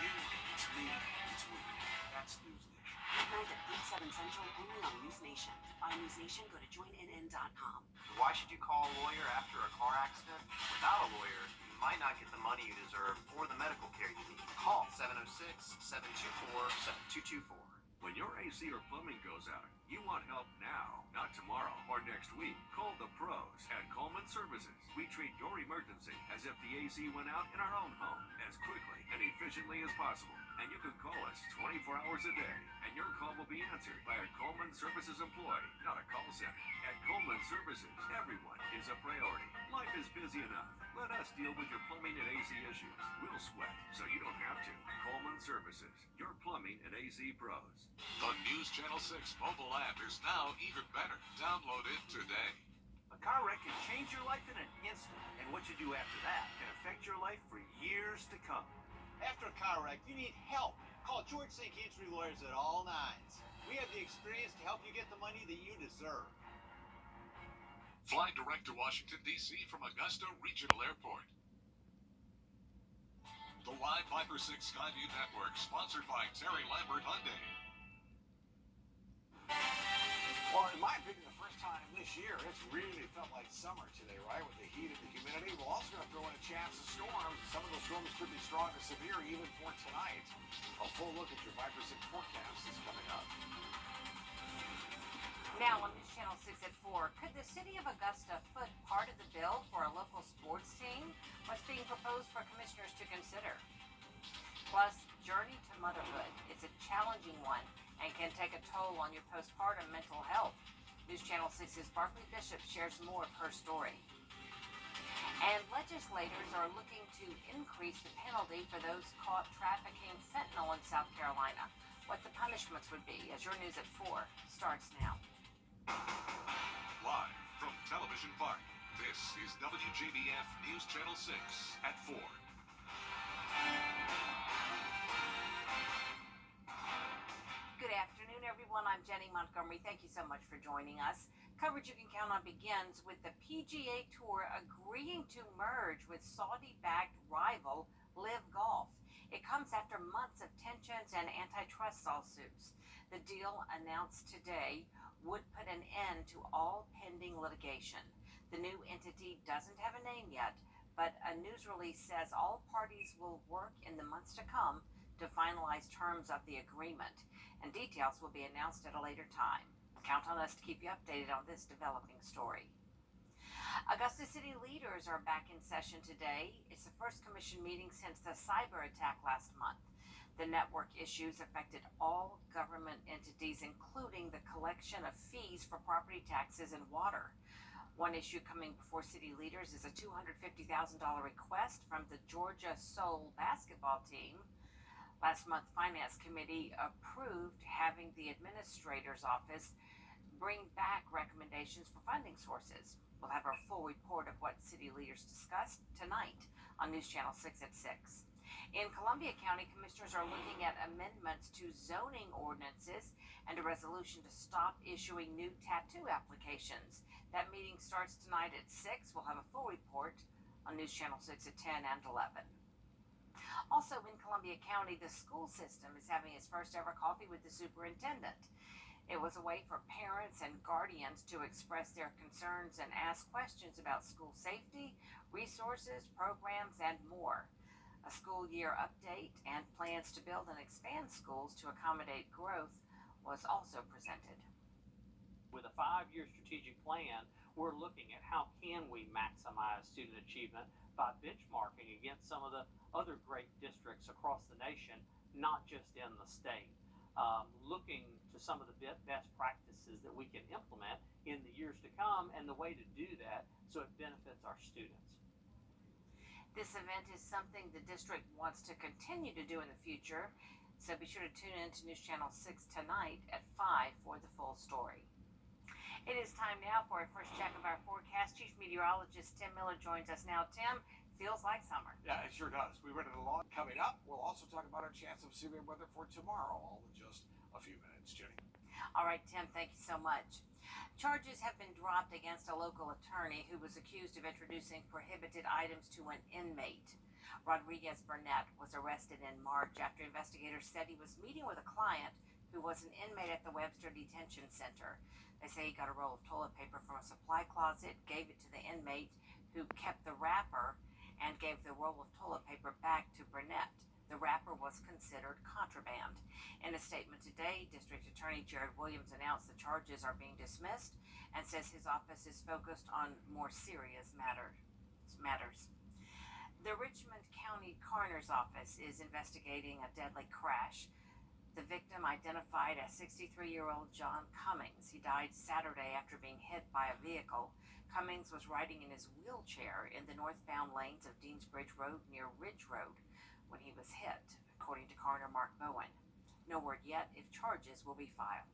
you, it's me, it's we. That's News Nation. Midnight at 8, 7 Central, only on News Nation. To find News Nation, go to joinnn.com. Why should you call a lawyer after a car accident? Without a lawyer, you might not get the money you deserve or the medical care you need. Call 706-724-7224. When your AC or plumbing goes out, you want help now, not tomorrow or next week. Call the pros at Coleman Services. We treat your emergency as if the AC went out in our own home as quickly and efficiently as possible. And you can call us 24 hours a day, and your call will be answered by a Coleman Services employee, not a call center. At Coleman Services, everyone is a priority. Life is busy enough. Let us deal with your plumbing and AC issues. We'll sweat so you don't have to. Coleman Services, your plumbing and AC pros. The News Channel 6 mobile app is now even better. Download it today. A car wreck can change your life in an instant, and what you do after that can affect your life for years to come. After a car wreck, you need help. Call George St. Cantree Lawyers at all nines. We have the experience to help you get the money that you deserve. Fly direct to Washington, D.C. from Augusta Regional Airport. The Live Viper 6 Skyview Network, sponsored by Terry Lambert Hyundai. Well, in my opinion, the first time this year, it's really felt like summer today, right? With the heat and the humidity. We're also going to throw in a chance of storms. Some of those storms could be strong and severe even for tonight. A full look at your Viper 6 forecast is coming up. Now on News Channel 6 at 4, could the city of Augusta foot part of the bill for a local sports team? What's being proposed for commissioners to consider? Plus, journey to motherhood. It's a challenging one and can take a toll on your postpartum mental health. News Channel 6's Barkley Bishop shares more of her story. And legislators are looking to increase the penalty for those caught trafficking fentanyl in South Carolina. What the punishments would be, as your News at 4 starts now. Live from Television Park, this is WJBF News Channel 6 at 4. Good afternoon, everyone. I'm Jenny Montgomery. Thank you so much for joining us. Coverage you can count on begins with the PGA Tour agreeing to merge with Saudi-backed rival Live Golf. It comes after months of tensions and antitrust lawsuits. The deal announced today would put an end to all pending litigation. The new entity doesn't have a name yet, but a news release says all parties will work in the months to come to finalize terms of the agreement, and details will be announced at a later time. Count on us to keep you updated on this developing story. Augusta City leaders are back in session today. It's the first commission meeting since the cyber attack last month. The network issues affected all government entities, including the collection of fees for property taxes and water. One issue coming before city leaders is a $250,000 request from the Georgia Soul basketball team. Last month, Finance Committee approved having the Administrator's Office bring back recommendations for funding sources. We'll have our full report of what city leaders discussed tonight on News Channel 6 at 6. In Columbia County, commissioners are looking at amendments to zoning ordinances and a resolution to stop issuing new tattoo applications. That meeting starts tonight at 6. We'll have a full report on News Channel 6 at 10 and 11. Also in Columbia County, the school system is having its first ever coffee with the superintendent. It was a way for parents and guardians to express their concerns and ask questions about school safety, resources, programs, and more. A school year update and plans to build and expand schools to accommodate growth was also presented. With a 5-year strategic plan, we're looking at how can we maximize student achievement by benchmarking against some of the other great districts across the nation, not just in the state. Looking to some of the best practices that we can implement in the years to come and the way to do that so it benefits our students. This event is something the district wants to continue to do in the future, so be sure to tune in to News Channel 6 tonight at 5 for the full story. It is time now for a first check of our forecast. Chief Meteorologist Tim Miller joins us now. Tim, feels like summer. Yeah, it sure does. We read it along. Coming up, we'll also talk about our chance of severe weather for tomorrow, all in just a few minutes. Jenny. All right, Tim, thank you so much. Charges have been dropped against a local attorney who was accused of introducing prohibited items to an inmate. Rodriguez Burnett was arrested in March after investigators said he was meeting with a client who was an inmate at the Webster Detention Center. They say he got a roll of toilet paper from a supply closet, gave it to the inmate, who kept the wrapper and gave the roll of toilet paper back to Burnett. The wrapper was considered contraband. In a statement today, District Attorney Jared Williams announced the charges are being dismissed and says his office is focused on more serious matters. The Richmond County Coroner's Office is investigating a deadly crash. The victim, identified as 63-year-old John Cummings. He died Saturday after being hit by a vehicle. Cummings was riding in his wheelchair in the northbound lanes of Deansbridge Road near Ridge Road when he was hit, according to Coroner Mark Bowen. No word yet if charges will be filed.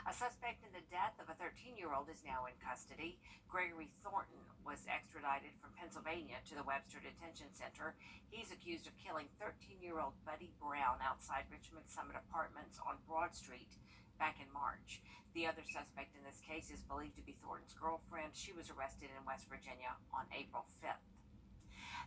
A suspect in the death of a 13-year-old is now in custody. Gregory Thornton was extradited from Pennsylvania to the Webster Detention Center. He's accused of killing 13-year-old Buddy Brown outside Richmond Summit Apartments on Broad Street back in March. The other suspect in this case is believed to be Thornton's girlfriend. She was arrested in West Virginia on April 5th.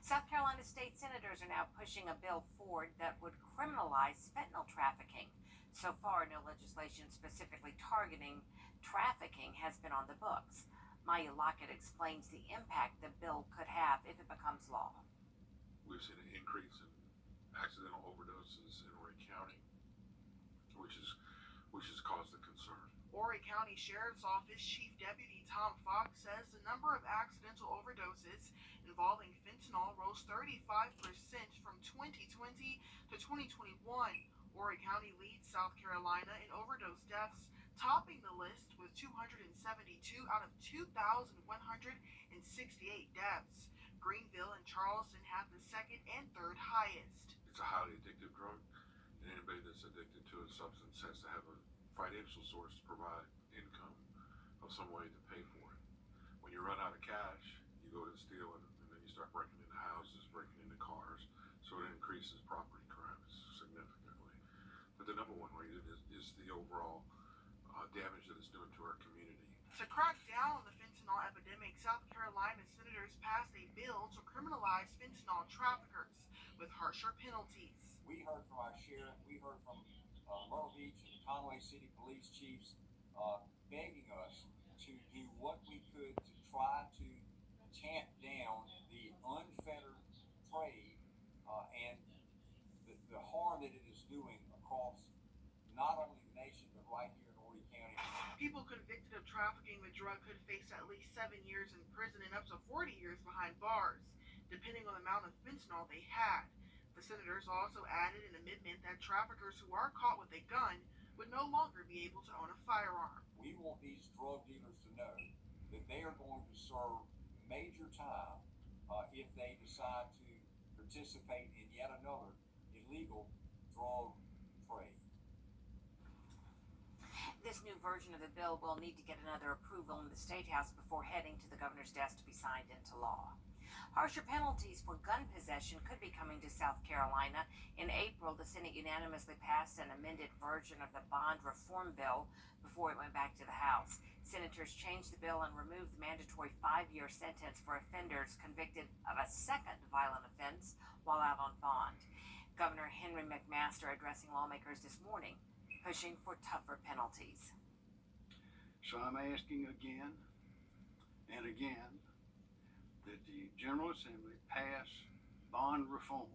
South Carolina state senators are now pushing a bill forward that would criminalize fentanyl trafficking. So far, no legislation specifically targeting trafficking has been on the books. Maya Lockett explains the impact the bill could have if it becomes law. We've seen an increase in accidental overdoses in Horry County, which has caused a concern. Horry County Sheriff's Office Chief Deputy Tom Fox says the number of accidental overdoses involving fentanyl rose 35% from 2020 to 2021. Horry County leads South Carolina in overdose deaths, topping the list with 272 out of 2,168 deaths. Greenville and Charleston have the second and third highest. It's a highly addictive drug, and anybody that's addicted to a substance has to have a financial source to provide income of some way to pay for it. When you run out of cash, you go to steal it, and then you start breaking into houses, breaking into cars, so it increases property crimes significantly. But the number one reason is the overall damage that it's doing to our community. To crack down on the fentanyl epidemic, South Carolina senators passed a bill to criminalize fentanyl traffickers with harsher penalties. We heard from our sheriff, we heard from Myrtle Beach and Conway City police chiefs begging us to do what we could to try to tamp down the unfettered trade and the harm that it is doing across not only the nation but right here in Horry County. People convicted of trafficking the drug could face at least 7 years in prison and up to 40 years behind bars, depending on the amount of fentanyl they had. The senators also added an amendment that traffickers who are caught with a gun would no longer be able to own a firearm. We want these drug dealers to know that they are going to serve major time if they decide to participate in yet another illegal drug trade. This new version of the bill will need to get another approval in the State House before heading to the governor's desk to be signed into law. Harsher penalties for gun possession could be coming to South Carolina. In April, the Senate unanimously passed an amended version of the bond reform bill before it went back to the House. Senators changed the bill and removed the mandatory 5-year sentence for offenders convicted of a second violent offense while out on bond. Governor Henry McMaster addressing lawmakers this morning, pushing for tougher penalties. So I'm asking again and again that the General Assembly pass bond reform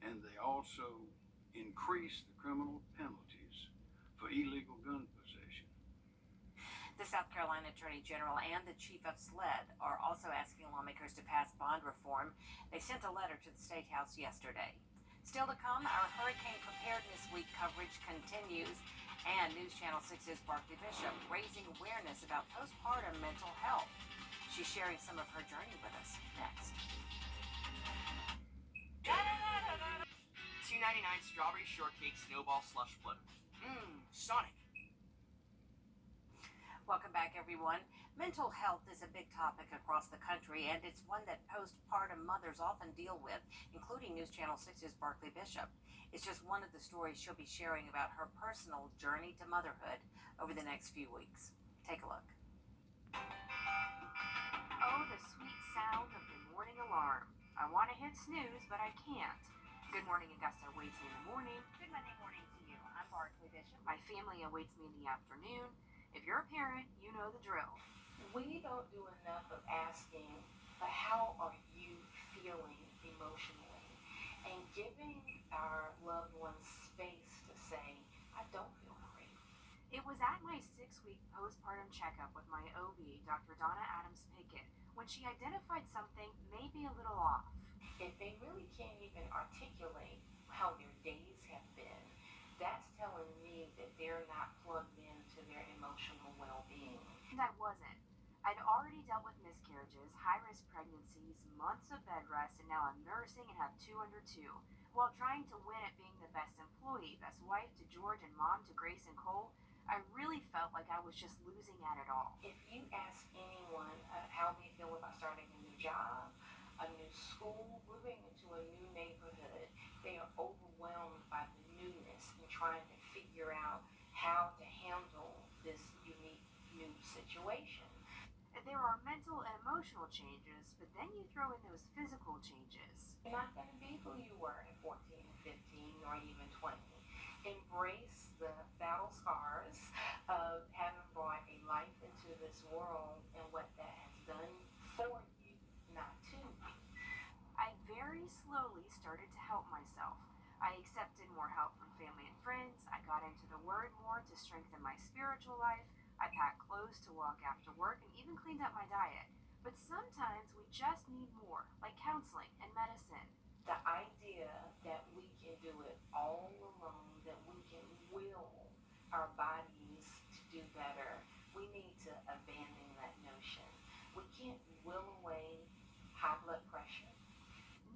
and they also increase the criminal penalties for illegal gun possession. The South Carolina Attorney General and the Chief of SLED are also asking lawmakers to pass bond reform. They sent a letter to the State House yesterday. Still to come, our Hurricane Preparedness Week coverage continues, and News Channel 6's Barkley Bishop raising awareness about postpartum mental health. She's sharing some of her journey with us next. $2.99 strawberry shortcake snowball slush float. Sonic. Welcome back, everyone. Mental health is a big topic across the country, and it's one that postpartum mothers often deal with, including News Channel 6's Barkley Bishop. It's just one of the stories she'll be sharing about her personal journey to motherhood over the next few weeks. Take a look. Oh, the sweet sound of the morning alarm. I want to hit snooze, but I can't. Good morning, Augusta awaits me in the morning. Good Monday morning to you. I'm Barclay Bishop. My family awaits me in the afternoon. If you're a parent, you know the drill. We don't do enough of asking, but how are you feeling emotionally? And giving our loved ones space to say, I don't feel great. It was at my 6-week postpartum checkup with my OB, Dr. Donna Adams Pickett, when she identified something maybe a little off. If they really can't even articulate how their days have been, that's telling me that they're not plugged into their emotional well-being. And I wasn't. I'd already dealt with miscarriages, high-risk pregnancies, months of bed rest, and now I'm nursing and have 2 under 2, while trying to win at being the best employee, best wife to George and mom to Grace and Cole. I really felt like I was just losing at it all. If you ask anyone how they feel about starting a new job, a new school, moving into a new neighborhood, they are overwhelmed by the newness and trying to figure out how to handle this unique new situation. There are mental and emotional changes, but then you throw in those physical changes. You're not going to be who you were at 14, 15, or even 20. Embrace the battle scars of having brought a life into this world and what that has done for you, not to you. I very slowly started to help myself. I accepted more help from family and friends. I got into the Word more to strengthen my spiritual life. I packed clothes to walk after work and even cleaned up my diet. But sometimes we just need more, like counseling and medicine. The idea that we can do it all alone, that we can will our bodies to do better, we need to abandon that notion. We can't will away high blood pressure.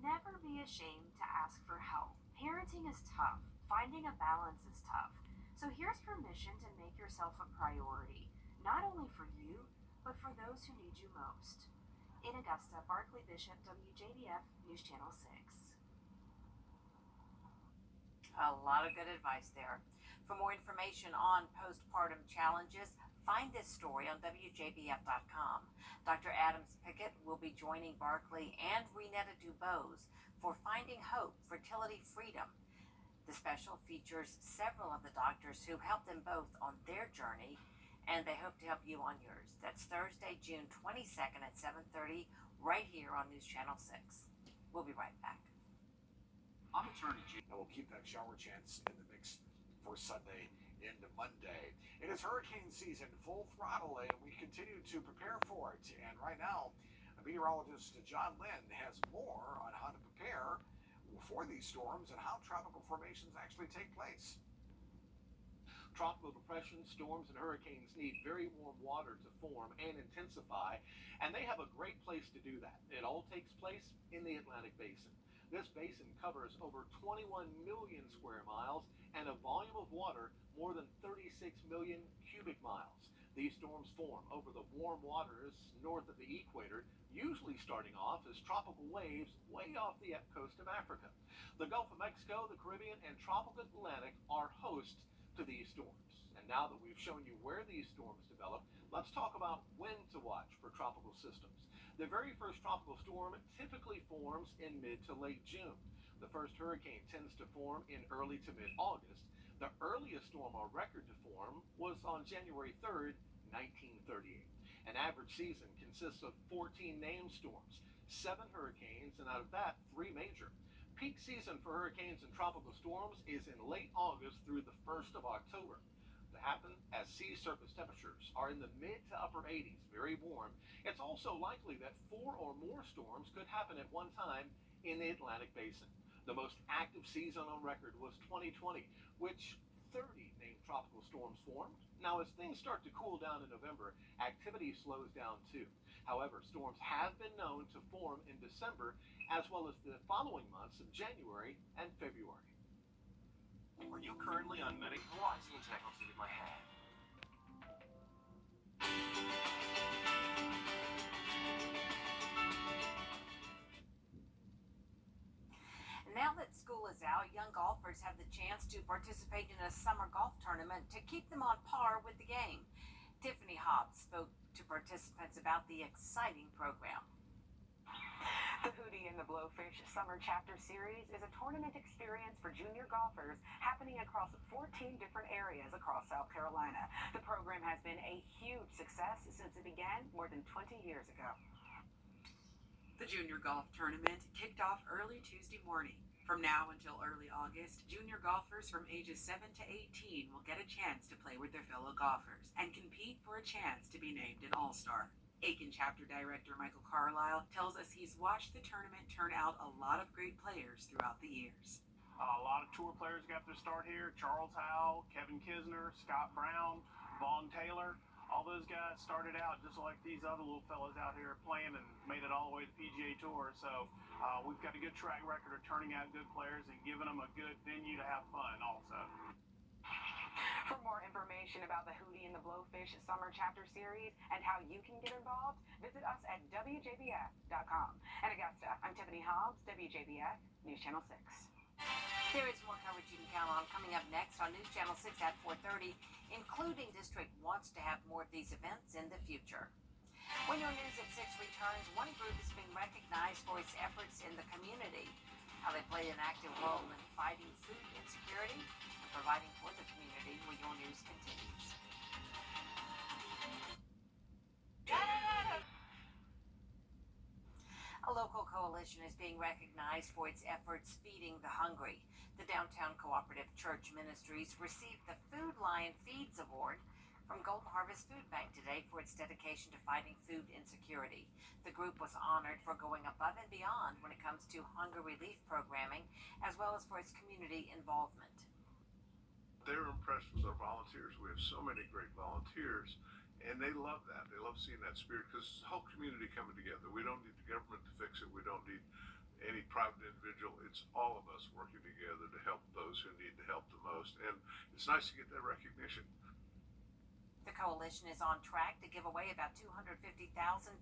Never be ashamed to ask for help. Parenting is tough. Finding a balance is tough. So here's permission to make yourself a priority, not only for you, but for those who need you most. In Augusta, Barclay Bishop, WJBF News Channel 6. A lot of good advice there. For more information on postpartum challenges, find this story on WJBF.com. Dr. Adams Pickett will be joining Barclay and Renetta Dubose for Finding Hope, Fertility Freedom. The special features several of the doctors who helped them both on their journey, and they hope to help you on yours. That's Thursday, June 22nd at 7:30, right here on News Channel 6. We'll be right back. I'm attorney G. And we'll keep that shower chance in the mix for Sunday into Monday. It is hurricane season, full throttle, and we continue to prepare for it. And right now, meteorologist John Lynn has more on how to prepare for these storms and how tropical formations actually take place. Tropical depressions, storms, and hurricanes need very warm water to form and intensify, and they have a great place to do that. It all takes place in the Atlantic Basin. This basin covers over 21 million square miles and a volume of water more than 36 million cubic miles. These storms form over the warm waters north of the equator, usually starting off as tropical waves way off the coast of Africa. The Gulf of Mexico, the Caribbean, and tropical Atlantic are hosts to these storms. And now that we've shown you where these storms develop, let's talk about when to watch for tropical systems. The very first tropical storm typically forms in mid to late June. The first hurricane tends to form in early to mid-August. The earliest storm on record to form was on January 3rd, 1938. An average season consists of 14 named storms, 7 hurricanes, and out of that, 3 major. Peak season for hurricanes and tropical storms is in late August through the 1st of October. To happen as sea surface temperatures are in the mid to upper 80s, very warm. It's also likely that 4 or more storms could happen at one time in the Atlantic Basin. The most active season on record was 2020, which 30 named tropical storms formed. Now, as things start to cool down in November, activity slows down too. However, storms have been known to form in December, as well as the following months of January and February. Are you currently on medication? What? Seems like I'll with my head. Now that school is out, young golfers have the chance to participate in a summer golf tournament to keep them on par with the game. Tiffany Hobbs spoke to participants about the exciting program. The Hootie and the Blowfish Summer Chapter Series is a tournament experience for junior golfers happening across 14 different areas across South Carolina. The program has been a huge success since it began more than 20 years ago. The junior golf tournament kicked off early Tuesday morning. From now until early August, junior golfers from ages 7 to 18 will get a chance to play with their fellow golfers and compete for a chance to be named an All-Star. Aiken Chapter Director Michael Carlisle tells us he's watched the tournament turn out a lot of great players throughout the years. A lot of tour players got their start here. Charles Howell, Kevin Kisner, Scott Brown, Vaughn Taylor. All those guys started out just like these other little fellas out here playing and made it all the way to the PGA Tour. So we've got a good track record of turning out good players and giving them a good venue to have fun also. For more information about the Hootie and the Blowfish Summer Chapter Series and how you can get involved, visit us at WJBF.com. In Augusta, I'm Tiffany Hobbs, WJBF News Channel 6. There is more coverage you can count on coming up next on News Channel 6 at 4:30, including District wants to have more of these events in the future. When your News at 6 returns, one group is being recognized for its efforts in the community, how they play an active role in fighting food insecurity and providing for the community where your news continues. A local coalition is being recognized for its efforts feeding the hungry. The Downtown Cooperative Church Ministries received the Food Lion Feeds Award from Golden Harvest Food Bank today for its dedication to fighting food insecurity. The group was honored for going above and beyond when it comes to hunger relief programming, as well as for its community involvement. They're impressed with our volunteers. We have so many great volunteers, and they love that. They love seeing that spirit because it's the whole community coming together. We don't need the government to fix it. We don't need any private individual. It's all of us working together to help those who need the help the most. And it's nice to get that recognition. The coalition is on track to give away about 250,000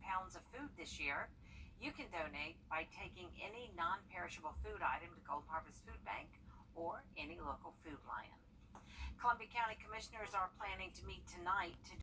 pounds of food this year. You can donate by taking any non-perishable food item to Golden Harvest Food Bank or any local Food Lion. Columbia County Commissioners are planning to meet tonight to